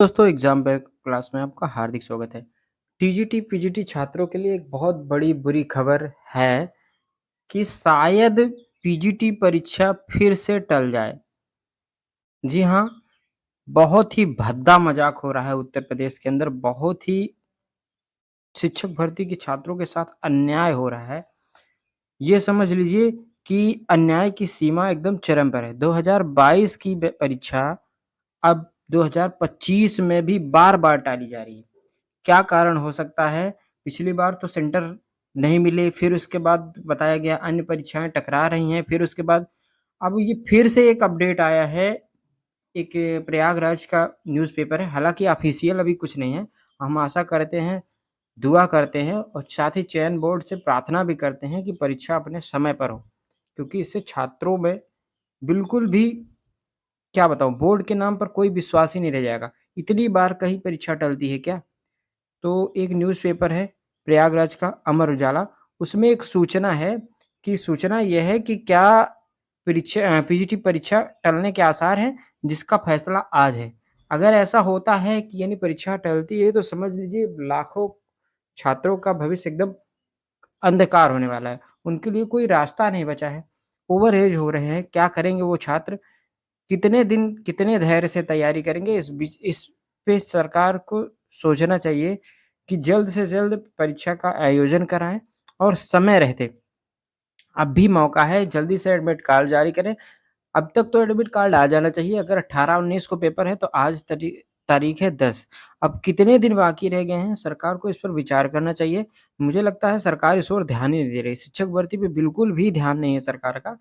दोस्तों exam back class में आपका हार्दिक स्वागत है। टीजीटी पीजीटी छात्रों के लिए एक बहुत बड़ी बुरी खबर है कि शायद पीजीटी परीक्षा फिर से टल जाए। जी हाँ, बहुत ही भद्दा मजाक हो रहा है उत्तर प्रदेश के अंदर। बहुत ही शिक्षक भर्ती के छात्रों के साथ अन्याय हो रहा है। ये समझ लीजिए कि अन्याय की सीमा एकदम चरम पर है। 2022 की परीक्षा अब 2025 में भी बार-बार टाली जा रही है। क्या कारण हो सकता है? पिछली बार तो सेंटर नहीं मिले, फिर उसके बाद बताया गया अन्य परीक्षाएँ टकरा रही हैं, फिर उसके बाद अब ये फिर से एक अपडेट आया है, एक प्रयागराज का न्यूज़पेपर है, हालाँकि ऑफ़िशियल अभी कुछ नहीं है। हम आशा करते हैं, दुआ करते हैं और साथ ही चयन बोर्ड से प्रार्थना भी करते हैं कि परीक्षा अपने समय पर हो, क्योंकि इससे छात्रों में बिल्कुल भी क्या बताऊँ बोर्ड के नाम पर कोई विश्वास ही नहीं रह जाएगा। इतनी बार कहीं परीक्षा टलती है क्या? तो एक न्यूज़पेपर है प्रयागराज का अमर उजाला, उसमें एक सूचना है कि सूचना यह है कि क्या पीजीटी परीक्षा टलने के आसार हैं, जिसका फैसला आज है। अगर ऐसा होता है कि यानी परीक्षा टलती है तो समझ लीजिए लाखों छात्रों का भविष्य एकदम अंधकार होने वाला है। उनके लिए कोई रास्ता नहीं बचा है। ओवर एज हो रहे हैं, क्या करेंगे वो छात्र? कितने दिन, कितने धैर्य से तैयारी करेंगे? इस पे सरकार को सोचना चाहिए कि जल्द से जल्द परीक्षा का आयोजन कराएँ और समय रहते। अब भी मौका है, जल्दी से एडमिट कार्ड जारी करें। अब तक तो एडमिट कार्ड आ जाना चाहिए। अगर 18-19 को पेपर है तो आज तारीख है 10। अब कितने दिन बाकी रह गए हैं? सरकार को इस पर विचार करना चाहिए। मुझे लगता है सरकार इस ओर ध्यान ही नहीं दे रही। शिक्षक भर्ती पे बिल्कुल भी ध्यान नहीं है सरकार का।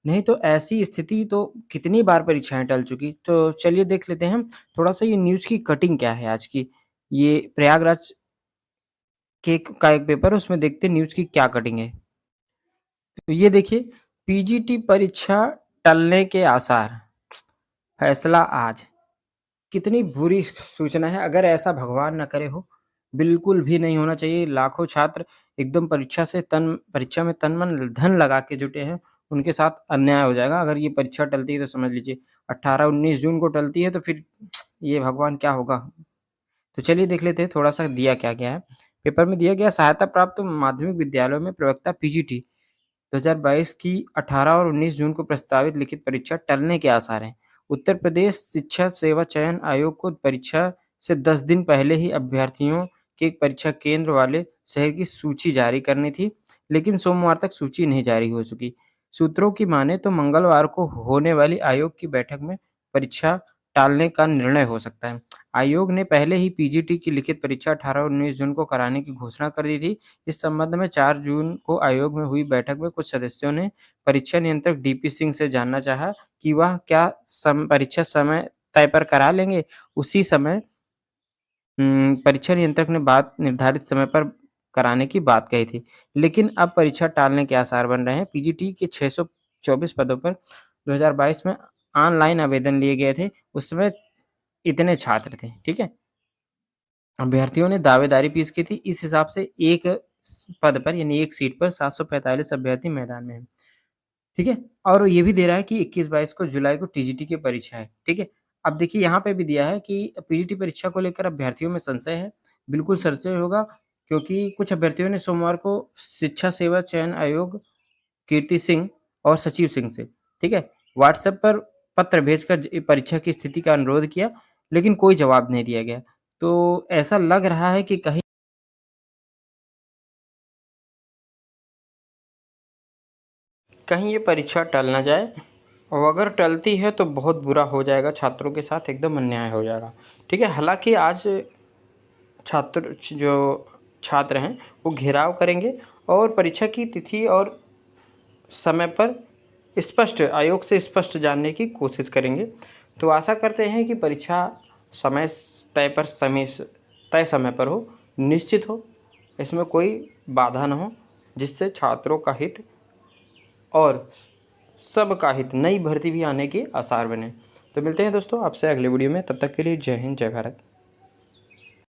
नहीं तो ऐसी स्थिति तो कितनी बार परीक्षाएँ टल चुकी। तो चलिए देख लेते हैं थोड़ा-सा ये न्यूज़ की कटिंग क्या है आज की। ये प्रयागराज के का एक पेपर है, उसमें देखते हैं न्यूज़ की क्या कटिंग है। तो ये देखिए, पीजीटी परीक्षा टलने के आसार, फैसला आज। कितनी बुरी सूचना है, अगर ऐसा भगवान ना करे हो, बिल्कुल भी नहीं होना चाहिए। लाखों छात्र एकदम परीक्षा में तन मन धन लगा के जुटे हैं, उनके साथ अन्याय हो जाएगा। अगर ये परीक्षा टलती है तो समझ लीजिए 18-19 जून को टलती है तो फिर ये भगवान क्या होगा? तो चलिए देख लेते हैं थोड़ा-सा दिया क्या गया है। पेपर में दिया गया सहायता प्राप्त माध्यमिक विद्यालयों में प्रवक्ता पीजीटी 2022 की 18 और 19 जून को प्रस्तावित लिखित परीक्षा टलने के आसार हैं। उत्तर प्रदेश शिक्षा सेवा चयन आयोग को परीक्षा से 10 दिन पहले ही अभ्यर्थियों के परीक्षा केंद्र वाले शहर की सूची जारी करनी थी, लेकिन सोमवार तक सूची नहीं जारी हो सकी। सूत्रों की माने तो मंगलवार को होने वाली आयोग की बैठक में परीक्षा टालने का निर्णय हो सकता है। आयोग ने पहले ही पीजीटी की लिखित परीक्षा 18 और 19 जून को कराने की घोषणा कर दी थी। इस संबंध में 4 जून को आयोग में हुई बैठक में कुछ सदस्यों ने परीक्षा नियंत्रक डीपी सिंह से जानना चाहा कि वह क्या परीक्षा समय तय पर करा लेंगे। उसी समय परीक्षा नियंत्रक ने बात निर्धारित समय पर कराने की बात कही थी, लेकिन अब परीक्षा टालने के आसार बन रहे हैं। पीजीटी के 624 पदों पर 2022 में ऑनलाइन आवेदन लिए गए थे, उसमें इतने छात्र थे, ठीक है? अभ्यर्थियों ने दावेदारी पेश की थी, इस हिसाब से एक पद पर यानी एक सीट पर 745 अभ्यर्थी मैदान में हैं, ठीक है? और ये भी दे रहा है कि 21-22 को जुलाई को टीजीटी की परीक्षा है, ठीक है? अब देखिए यहाँ पे भी दिया है कि पीजीटी परीक्षा को लेकर अभ्यर्थियों में संशय है, बिल्कुल संशय होगा क्योंकि कुछ अभ्यर्थियों ने सोमवार को शिक्षा सेवा चयन आयोग कीर्ति सिंह और सचिव सिंह से, ठीक है? व्हाट्सएप पर पत्र भेजकर परीक्षा की स्थिति का अनुरोध किया, लेकिन कोई जवाब नहीं दिया गया। तो ऐसा लग रहा है कि कहीं ये परीक्षा टल ना जाए और अगर टलती है तो बहुत बुरा हो जाएगा, छात्रों के साथ एकदम अन्याय हो जाएगा, ठीक है? हालाँकि आज जो छात्र हैं वो घेराव करेंगे और परीक्षा की तिथि और समय पर स्पष्ट आयोग से स्पष्ट जानने की कोशिश करेंगे। तो आशा करते हैं कि परीक्षा समय तय समय पर हो, निश्चित हो, इसमें कोई बाधा ना हो, जिससे छात्रों का हित और सबका हित, नई भर्ती भी आने के आसार बने। तो मिलते हैं दोस्तों आपसे अगले वीडियो में, तब तक के लिए जय हिंद, जय भारत।